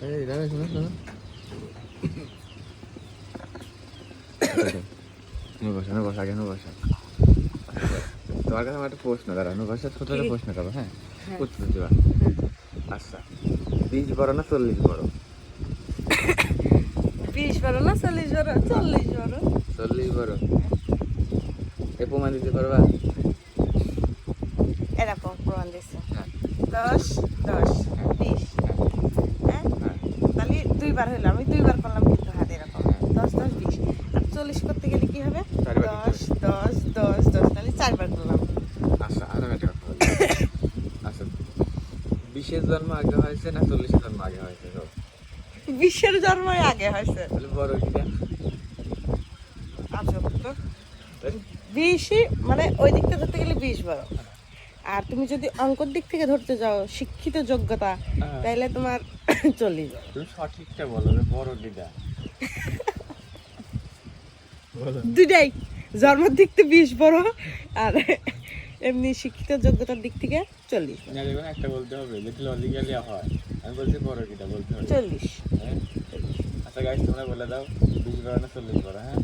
এই দাঁড়া, শোনো শোনো, নুবস আগে নুবস। তোমার কাছে আমার একটা প্রশ্ন, দাঁড়া নুবসের ছোট একটা প্রশ্ন করবো, হ্যাঁ উত্তর দিবা। আচ্ছা, 20 বড় না 40 বড়? 20 বড় না 40 বড়? 40 বড়। 40 বড়। এ প্রমাণ দিতে পারবা? এরকম প্রমাণ দিচ্ছে। হ্যাঁ 10 10 20, হ্যাঁ তাহলে দুইবার হইলো, আমি দুইবার করলাম কিন্তু হাত এরকম 10 10 20। আর 40 করতে গেলে কি হবে? 10 10 10 10, তাহলে 4 বার করলাম। আচ্ছা, আরো একটা কথা বলি। আচ্ছা, 20-এর জন্ম আগে হয়েছে না 40-এর জন্ম আগে হয়েছে? 20-এর জন্মই আগে হয়েছে। তাহলে বড় কিটা? আচ্ছা তো 20 মানে ওই দিক থেকে ধরতে গেলে 20 বড়। আর তুমি যদি অঙ্কর দিক থেকে ধরতে যাও, শিক্ষিত যোগ্যতা, তাহলে তোমার 40 বড়। তুমি সঠিকটা বলো, বড় কিটা? দুটাই, জন্মের দিক থেকে 20 বড়, আর এমনি শিক্ষিত যোগ্যতার দিক থেকে 40 বড়। না দেখুন, একটা বলতে হবে যেটা লজিক্যালি হয়। আমি বলছি বড় কিটা বলতে হবে। 40। হ্যাঁ আচ্ছা গাইস, তোমরা বলে দাও 20 বড় না 40 বড়? হ্যাঁ